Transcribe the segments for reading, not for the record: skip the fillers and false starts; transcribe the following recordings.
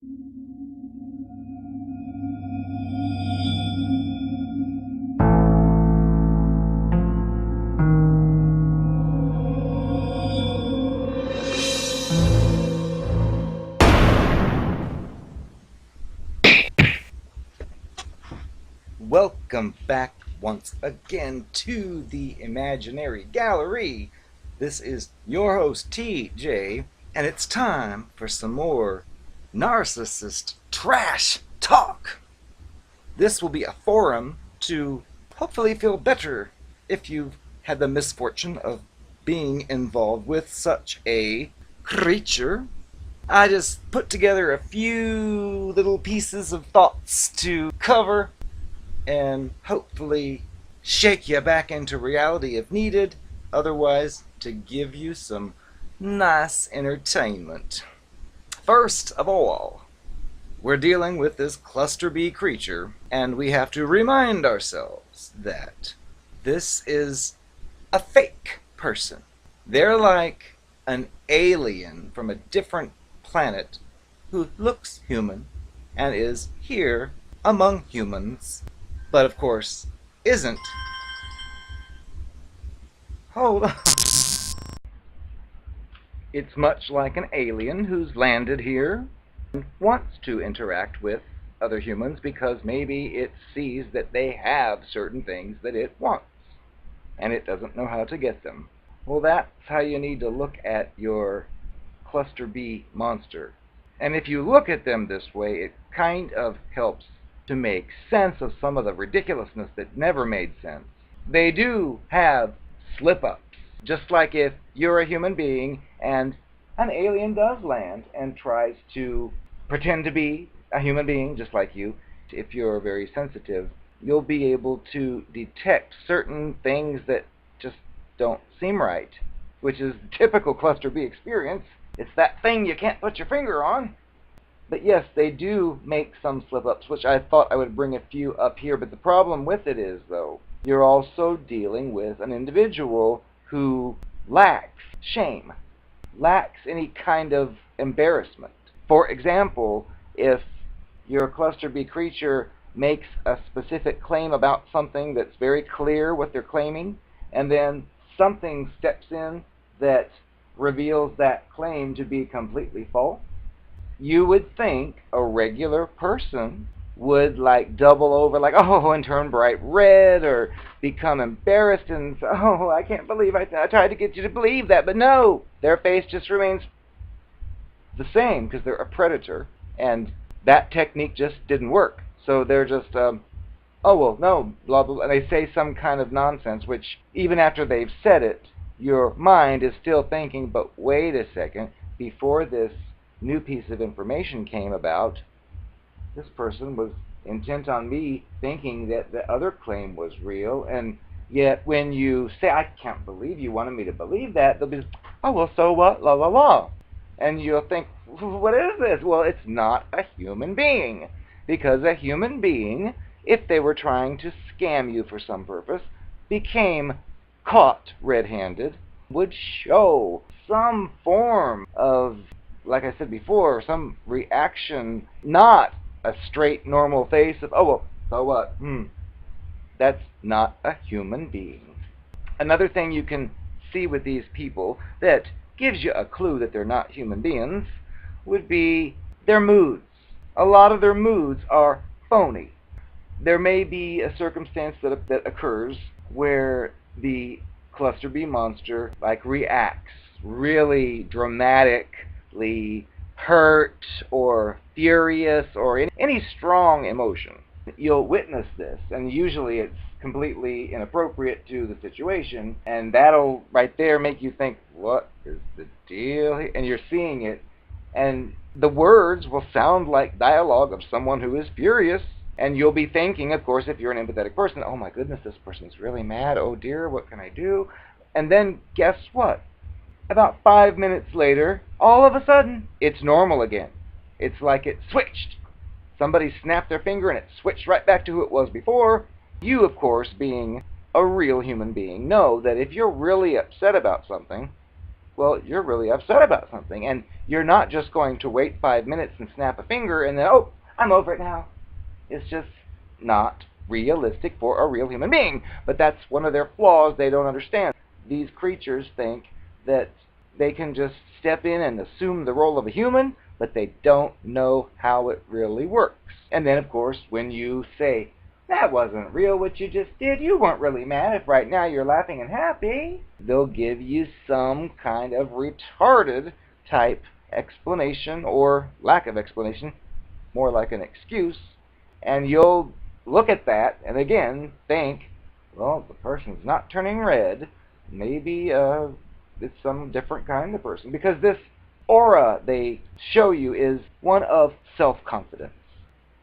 Welcome back once again to the Imaginary Gallery. This is your host TJ, and it's time for some more narcissist trash talk. This will be a forum to hopefully feel better if you've had the misfortune of being involved with such a creature. I just put together a few little pieces of thoughts to cover and hopefully shake you back into reality if needed, otherwise to give you some nice entertainment. First of all, we're dealing with this cluster B creature, and we have to remind ourselves that this is a fake person. They're like an alien from a different planet who looks human and is here among humans, but of course isn't. Hold on. It's much like an alien who's landed here and wants to interact with other humans because maybe it sees that they have certain things that it wants and it doesn't know how to get them. Well, that's how you need to look at your cluster B monster. And if you look at them this way, it kind of helps to make sense of some of the ridiculousness that never made sense. They do have slip-ups, just like if you're a human being and an alien does land and tries to pretend to be a human being just like you. If you're very sensitive, you'll be able to detect certain things that just don't seem right, which is the typical cluster B experience. It's that thing you can't put your finger on. But yes, they do make some slip-ups, which I thought I would bring a few up here. But the problem with it is, though, you're also dealing with an individual who lacks shame, lacks any kind of embarrassment. For example, if your cluster B creature makes a specific claim about something that's very clear what they're claiming, and then something steps in that reveals that claim to be completely false, you would think a regular person would like double over, like, oh, and turn bright red, or become embarrassed and say, oh, I can't believe I tried to get you to believe that. But no, their face just remains the same because they're a predator, and that technique just didn't work. So they're just, oh, well, no, blah, blah, blah. And they say some kind of nonsense, which even after they've said it, your mind is still thinking, but wait a second, before this new piece of information came about, this person was intent on me thinking that the other claim was real, and yet when you say, I can't believe you wanted me to believe that, they'll be, oh, well, so what, la la la. And you'll think, what is this? Well, it's not a human being, because a human being, if they were trying to scam you for some purpose, became caught red-handed, would show some form of, like I said before, some reaction, not a straight normal face of, oh, well, so what? That's not a human being. Another thing you can see with these people that gives you a clue that they're not human beings would be their moods. A lot of their moods are phony. There may be a circumstance that occurs where the cluster B monster like reacts really dramatically hurt or furious or any strong emotion. You'll witness this, and usually it's completely inappropriate to the situation, and that'll right there make you think, what is the deal here? And you're seeing it, and the words will sound like dialogue of someone who is furious, and you'll be thinking, of course, if you're an empathetic person, oh my goodness, this person's really mad, oh dear, what can I do? And then guess what? About 5 minutes later, all of a sudden, it's normal again. It's like it switched. Somebody snapped their finger and it switched right back to who it was before. You, of course, being a real human being, know that if you're really upset about something, well, you're really upset about something. And you're not just going to wait 5 minutes and snap a finger and then, oh, I'm over it now. It's just not realistic for a real human being. But that's one of their flaws they don't understand. These creatures think that they can just step in and assume the role of a human, but they don't know how it really works. And then, of course, when you say, that wasn't real what you just did, you weren't really mad if right now you're laughing and happy, they'll give you some kind of retarded type explanation, or lack of explanation, more like an excuse, and you'll look at that and again think, well, the person's not turning red, maybe it's some different kind of person, because this aura they show you is one of self-confidence,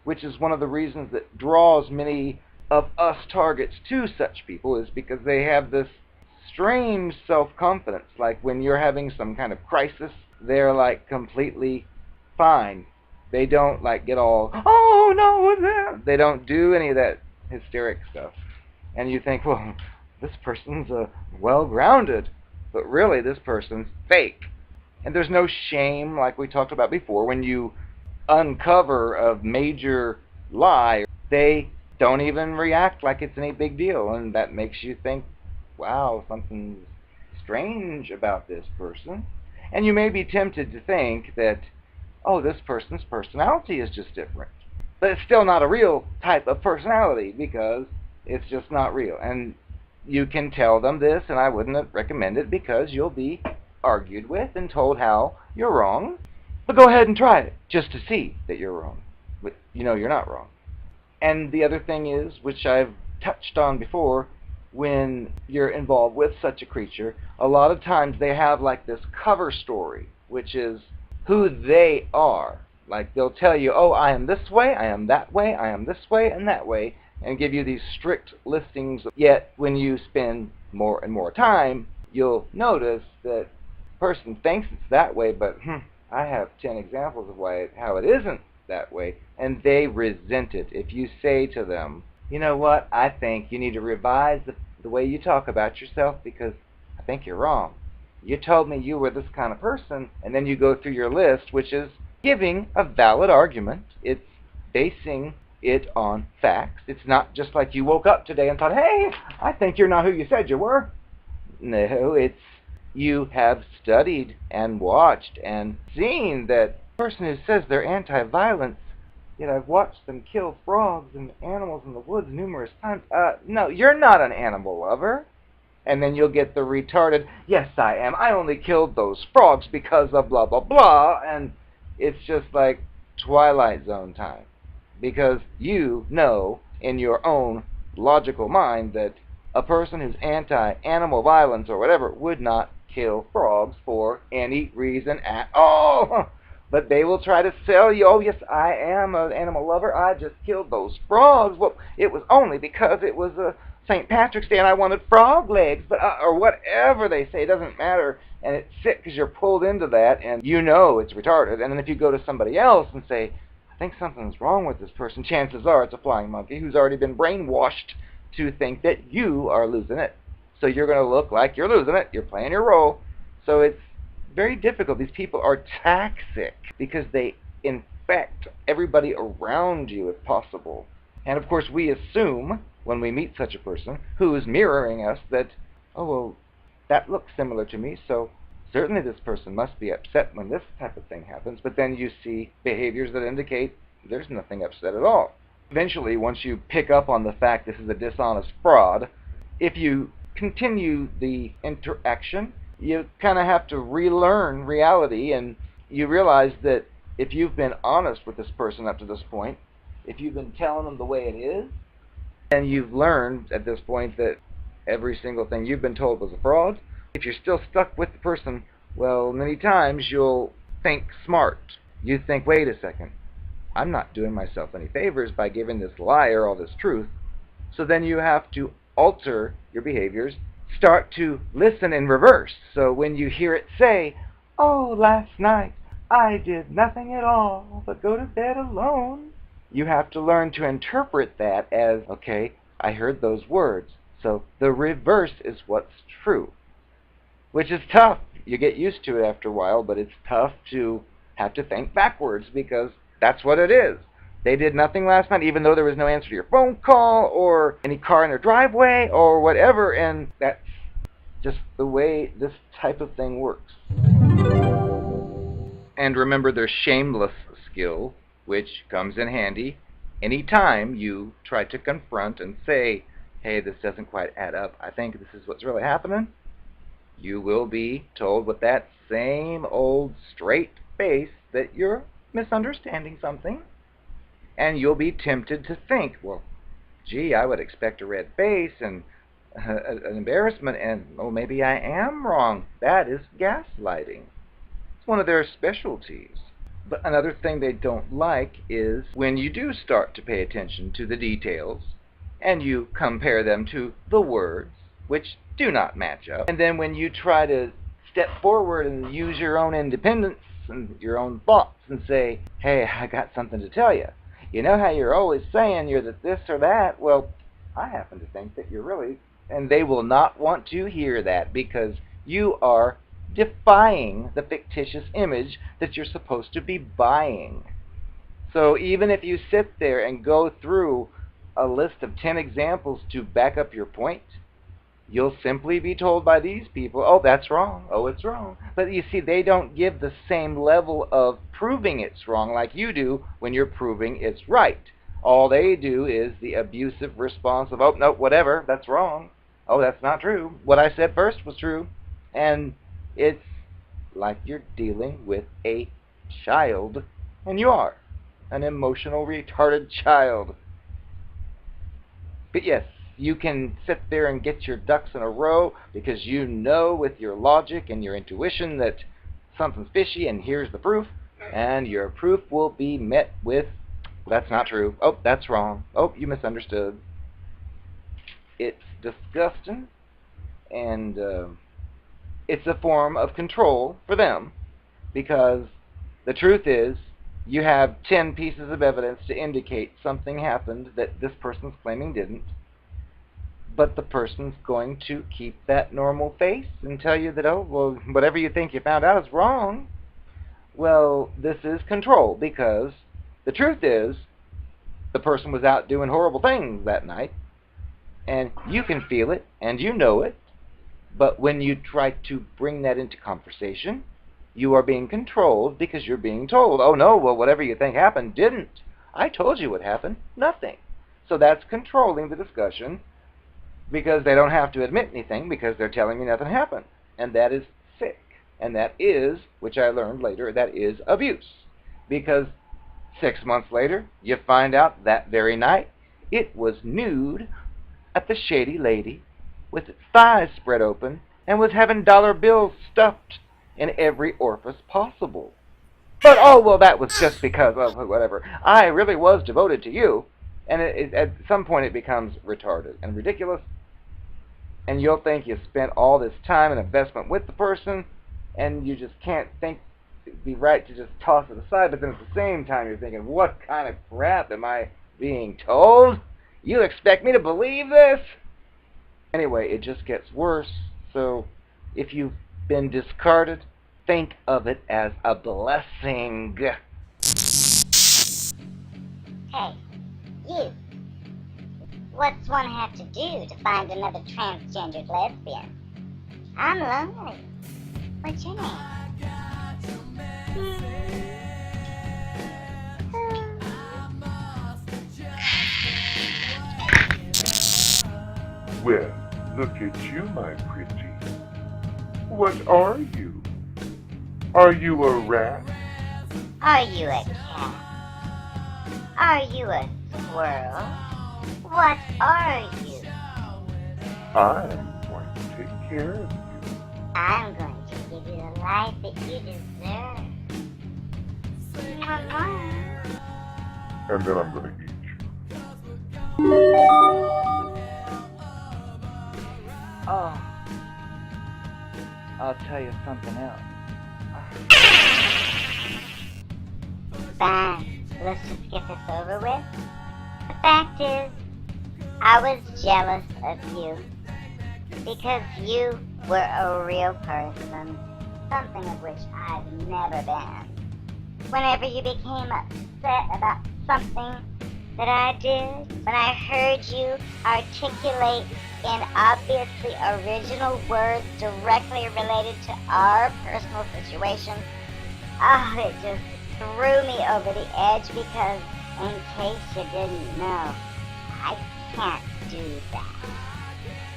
which is one of the reasons that draws many of us targets to such people, is because they have this strange self-confidence. Like when you're having some kind of crisis, they're like completely fine. They don't like get all, oh no, what's that? They don't do any of that hysteric stuff. And you think, well, this person's well-grounded, but really this person's fake. And there's no shame, like we talked about before. When you uncover a major lie, they don't even react like it's any big deal, and that makes you think, wow, something's strange about this person. And you may be tempted to think that, oh, this person's personality is just different. But it's still not a real type of personality, because it's just not real. And you can tell them this, and I wouldn't recommend it, because you'll be argued with and told how you're wrong. But go ahead and try it, just to see that you're wrong. But you know you're not wrong. And the other thing is, which I've touched on before, when you're involved with such a creature, a lot of times they have like this cover story, which is who they are. Like they'll tell you, oh, I am this way, I am that way, I am this way and that way, and give you these strict listings. Yet when you spend more and more time, you'll notice that the person thinks it's that way, but I have 10 examples of how it isn't that way, and they resent it. If you say to them, you know what, I think you need to revise the way you talk about yourself, because I think you're wrong. You told me you were this kind of person, and then you go through your list, which is giving a valid argument. It's basing it on facts. It's not just like you woke up today and thought, hey, I think you're not who you said you were. No, it's you have studied and watched and seen that person who says they're anti-violence, yet I've watched them kill frogs and animals in the woods numerous times. No, you're not an animal lover. And then you'll get the retarded, yes, I am. I only killed those frogs because of blah, blah, blah. And it's just like Twilight Zone time. Because you know in your own logical mind that a person who's anti-animal violence or whatever would not kill frogs for any reason at all. But they will try to sell you, oh yes, I am an animal lover, I just killed those frogs. Well, it was only because it was St. Patrick's Day and I wanted frog legs, but or whatever they say, it doesn't matter. And it's sick because you're pulled into that and you know it's retarded. And then if you go to somebody else and say, I think something's wrong with this person, chances are it's a flying monkey who's already been brainwashed to think that you are losing it. So you're going to look like you're losing it. You're playing your role. So it's very difficult. These people are toxic because they infect everybody around you if possible. And of course we assume when we meet such a person who is mirroring us that, oh, well, that looks similar to me, so certainly this person must be upset when this type of thing happens. But then you see behaviors that indicate there's nothing upset at all. Eventually, once you pick up on the fact this is a dishonest fraud, if you continue the interaction, you kind of have to relearn reality, and you realize that if you've been honest with this person up to this point, if you've been telling them the way it is, and you've learned at this point that every single thing you've been told was a fraud, if you're still stuck with the person, well, many times you'll think smart. You think, wait a second, I'm not doing myself any favors by giving this liar all this truth. So then you have to alter your behaviors, start to listen in reverse. So when you hear it say, oh, last night I did nothing at all but go to bed alone, you have to learn to interpret that as, okay, I heard those words, so the reverse is what's true. Which is tough. you get used to it after a while, but it's tough to have to think backwards because that's what it is. They did nothing last night, even though there was no answer to your phone call or any car in their driveway or whatever, and that's just the way this type of thing works. And remember their shameless skill, which comes in handy anytime you try to confront and say, hey, this doesn't quite add up. I think this is what's really happening. You will be told with that same old straight face that you're misunderstanding something. And you'll be tempted to think, well, gee, I would expect a red face and an embarrassment, and oh, maybe I am wrong. That is gaslighting. It's one of their specialties. But another thing they don't like is when you do start to pay attention to the details and you compare them to the words, which do not match up. And then when you try to step forward and use your own independence and your own thoughts and say, hey, I got something to tell you. You know how you're always saying you're this or that? Well, I happen to think that you're really... And they will not want to hear that because you are defying the fictitious image that you're supposed to be buying. So even if you sit there and go through a list of 10 examples to back up your point, you'll simply be told by these people, oh, that's wrong, oh, it's wrong. But you see, they don't give the same level of proving it's wrong like you do when you're proving it's right. All they do is the abusive response of, oh, no, whatever, that's wrong. Oh, that's not true. What I said first was true. And it's like you're dealing with a child, and you are an emotional, retarded child. But yes, you can sit there and get your ducks in a row because you know with your logic and your intuition that something's fishy, and here's the proof, and your proof will be met with, that's not true, oh, that's wrong, oh, you misunderstood. It's disgusting, and it's a form of control for them because the truth is you have 10 pieces of evidence to indicate something happened that this person's claiming didn't, but the person's going to keep that normal face and tell you that, oh, well, whatever you think you found out is wrong. Well, this is control because the truth is the person was out doing horrible things that night, and you can feel it and you know it, but when you try to bring that into conversation, you are being controlled because you're being told, oh no, well, whatever you think happened didn't. I told you what happened, nothing. So that's controlling the discussion because they don't have to admit anything because they're telling me nothing happened. And that is sick. And that is, which I learned later, that is abuse. Because 6 months later, you find out that very night, it was nude at the Shady Lady with its thighs spread open and was having dollar bills stuffed in every orifice possible. But, oh, well, that was just because of whatever. I really was devoted to you. And at some point it becomes retarded and ridiculous. And you'll think you spent all this time and investment with the person, and you just can't think it'd be right to just toss it aside. But then at the same time you're thinking, what kind of crap am I being told? You expect me to believe this? Anyway, it just gets worse. So if you've been discarded, think of it as a blessing. Hey, you. What's one have to do to find another transgendered lesbian? I'm lonely. What's your name? Well, look at you, my pretty. What are you? Are you a rat? Are you a cat? Are you a squirrel? What are you? I'm going to take care of you. I'm going to give you the life that you deserve. Come on. And then I'm going to eat you. Oh, I'll tell you something else. Fine. Let's just get this over with. The fact is, I was jealous of you because you were a real person something of which I've never been. Whenever you became upset about something that I did, when I heard you articulate in obviously original words directly related to our personal situation, it just threw me over the edge because, in case you didn't know, I can't do that.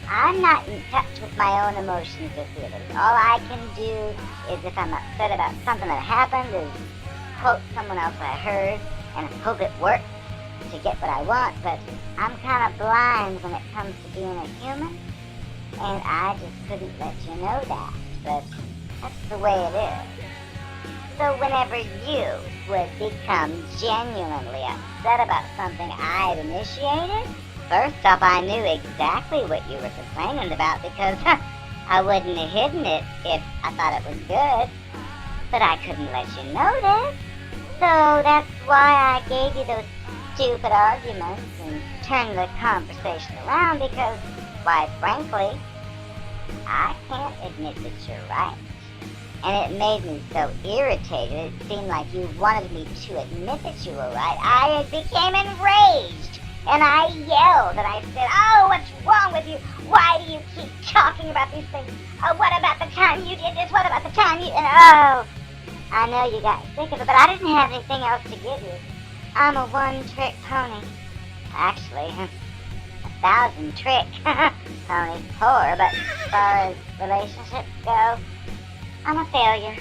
I'm not in touch with my own emotions or feelings. All I can do is, if I'm upset about something that happened, is quote someone else I heard and hope it works to get what I want, but I'm kind of blind when it comes to being a human, and I just couldn't let you know that, but that's the way it is. So whenever you would become genuinely upset about something I'd initiated, first off, I knew exactly what you were complaining about because I wouldn't have hidden it if I thought it was good, but I couldn't let you know this. So that's why I gave you those stupid arguments and turned the conversation around because, quite frankly, I can't admit that you're right. And it made me so irritated, it seemed like you wanted me to admit that you were right. I became enraged, and I yelled, and I said, "Oh, what's wrong with you? Why do you keep talking about these things? Oh, what about the time you did this? What about the time you..." And I know you got sick of it, but I didn't have anything else to give you. I'm a one-trick pony. Actually, 1,000-trick pony. Poor, but as far as relationships go, I'm a failure.